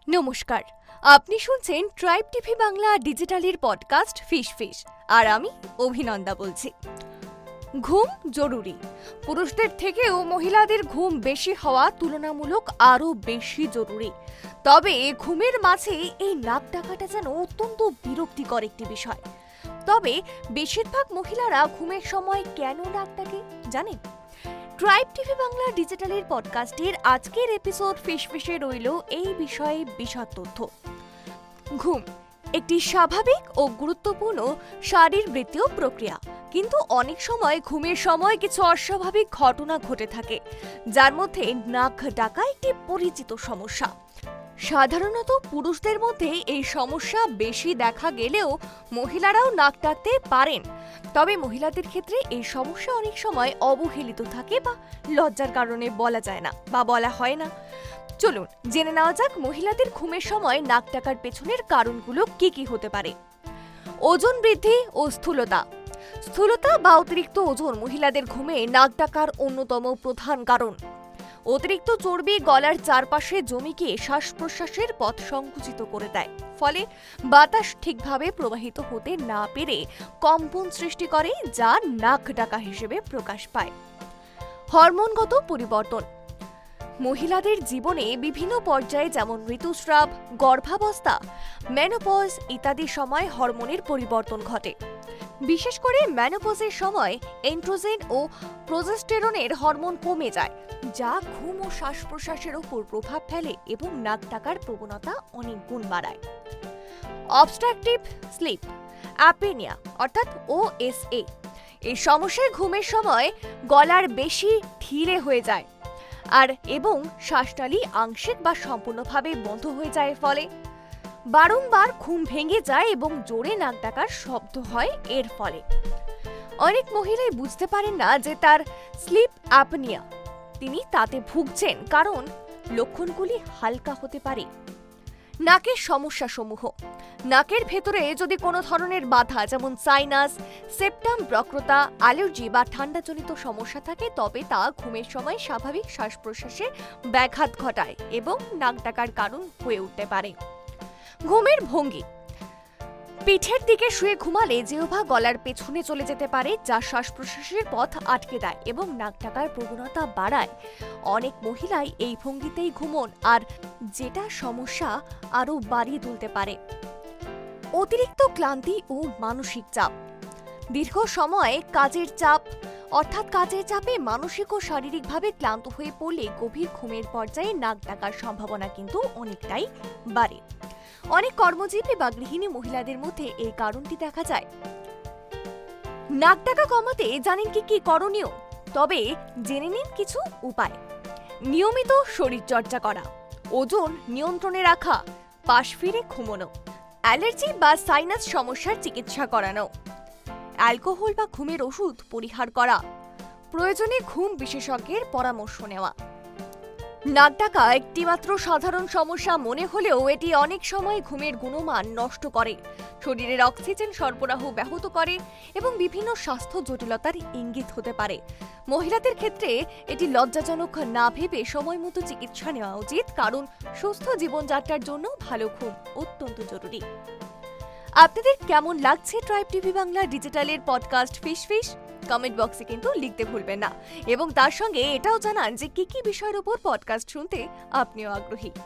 নমস্কার, আপনি শুনছেন ট্রাইব টিভি বাংলা ডিজিটালের পডকাস্ট ফিশ ফিশ। আর আমি অভিনন্দা বলছি। ঘুম জরুরি। পুরুষদের থেকেও মহিলাদের ঘুম বেশি হওয়া তুলনামূলক আরও বেশি জরুরি। তবে ঘুমের মাঝে এই নাক ডাকাটা যেন অত্যন্ত বিরক্তিকর একটি বিষয়। তবে বেশিরভাগ মহিলারা ঘুমের সময় কেন নাক ডাকে জানেন? ট্রাইব টিভি বাংলা ডিজিটালের পডকাস্টের আজকের এপিসোড ফিশ ফিশে রইল এই বিষয়ে বিশদ তথ্য। ঘুম একটি স্বাভাবিক ও গুরুত্বপূর্ণ শারীরবৃত্তীয় প্রক্রিয়া, কিন্তু অনেক সময় ঘুমের সময় কিছু অস্বাভাবিক ঘটনা ঘটে থাকে, যার মধ্যে নাক ডাকা একটি পরিচিত সমস্যা। সাধারণত পুরুষদের মধ্যে এই সমস্যা বেশি দেখা গেলেও মহিলারাও নাক ডাকতে পারেন। তবে মহিলাদের ক্ষেত্রে এই সমস্যা অনেক সময় অবহেলিত থাকে বা লজ্জার কারণে বলা যায় না বা বলা হয় না। চলুন জেনে নেওয়া যাক মহিলাদের ঘুমের সময় নাক ডাকার পেছনের কারণগুলো কি কি হতে পারে। ওজন বৃদ্ধি ও স্থূলতা। স্থূলতা বা অতিরিক্ত ওজন মহিলাদের ঘুমে নাক ডাকার অন্যতম প্রধান কারণ। অতিরিক্ত চর্বি গলার চারপাশে জমে গিয়ে শ্বাস প্রশ্বাসের পথ সংকুচিত করে দেয়, ফলে বাতাস ঠিকভাবে প্রবাহিত হতে না পেরে কম্পন সৃষ্টি করে, যা নাক ডাকা হিসেবে প্রকাশ পায়। হরমোনগত পরিবর্তন। মহিলাদের জীবনে বিভিন্ন পর্যায়ে যেমন ঋতুস্রাব, গর্ভাবস্থা, মেনোপজ ইত্যাদি সময় হরমোনের পরিবর্তন ঘটে। বিশেষ করে মেনোপজের সময় এন্ড্রোজেন ও প্রোজেস্টেরনের হরমোন কমে যায়, যা ঘুম ও শ্বাস প্রশ্বাসের উপর প্রভাব ফেলে এবং নাক ডাকার প্রবণতা অনেক গুণ বাড়ায়। অবস্ট্রাকটিভ স্লিপ অ্যাপনিয়া অর্থাৎ OSA, এই সমস্যায় ঘুমের সময় গলার বেশি ঢিলে হয়ে যায় এবং শ্বাসনালী আংশিক বা সম্পূর্ণভাবে বন্ধ হয়ে যায়। ফলে বারংবার ঘুম ভেঙে যায় এবং জোরে নাক ডাকার শব্দ হয়। এর ফলে অনেক মহিলাই বুঝতে পারেন না যে তার স্লিপ অ্যাপনিয়া, তিনি তাতে ভুগছেন, কারণ লক্ষণগুলি হালকা হতে পারে। নাকের সমস্যাসমূহ। নাকের ভেতরে যদি কোনো ধরনের বাধা যেমন সাইনাস, সেপ্টাম, বক্রতা, অ্যালার্জি বা ঠান্ডাজনিত সমস্যা থাকে, তবে তা ঘুমের সময় স্বাভাবিক শ্বাস প্রশ্বাসে ব্যাঘাত ঘটায় এবং নাক ডাকার কারণ হয়ে উঠতে পারে। ঘুমের ভঙ্গি। পিঠের দিকে শুয়ে ঘুমালে জিহ্বা গলার পেছনে চলে যেতে পারে, যা শ্বাস প্রশ্বাসের পথ আটকে দেয় এবং নাক ডাকার প্রবণতা বাড়ায়। অনেক মহিলাই এই ভঙ্গিতেই ঘুমন, আর যেটা সমস্যা আরও বাড়িয়ে তুলতে পারে। অতিরিক্ত ক্লান্তি ও মানসিক চাপ। দীর্ঘ সময়ে কাজের চাপে মানসিক ও শারীরিকভাবে ক্লান্ত হয়ে পড়লে গভীর ঘুমের পর্যায়ে নাক ডাকার সম্ভাবনা কিন্তু অনেকটাই বাড়ে। অনেক কর্মজীবী বা গৃহিণী মহিলাদের মধ্যে এই কারণটি দেখা যায়। নাক ডাকা কমাতে জানেন কি কি করণীয়? তবে জেনে নিন কিছু উপায়। নিয়মিত শরীরচর্চা করা, ওজন নিয়ন্ত্রণে রাখা, পাশ ফিরে ঘুমানো, অ্যালার্জি বা সাইনাস সমস্যার চিকিৎসা করানো, অ্যালকোহল বা ঘুমের ওষুধ পরিহার করা, প্রয়োজনে ঘুম বিশেষজ্ঞের পরামর্শ নেওয়া। নাক ডাকা একটি মাত্র সাধারণ সমস্যা মনে হলেও এটি অনেক সময় ঘুমের গুণমান নষ্ট করে, শরীরের অক্সিজেন সরবরাহ ব্যাহত করে এবং বিভিন্ন স্বাস্থ্য জটিলতার ইঙ্গিত হতে পারে। মহিলাদের ক্ষেত্রে এটি লজ্জাজনক না ভেবে সময় মতো চিকিৎসা নেওয়া উচিত, কারণ সুস্থ জীবনযাত্রার জন্য ভালো ঘুম অত্যন্ত জরুরি। আপনাদের কেমন লাগছে ট্রাইব টিভি বাংলা ডিজিটালের পডকাস্ট ফিশ ফিশ? কমেন্ট বক্সে কিন্তু লিখতে ভুলবেন না, এবং তার সঙ্গে এটাও জানান যে কি কি বিষয়ের উপর পডকাস্ট শুনতে আপনিও আগ্রহী।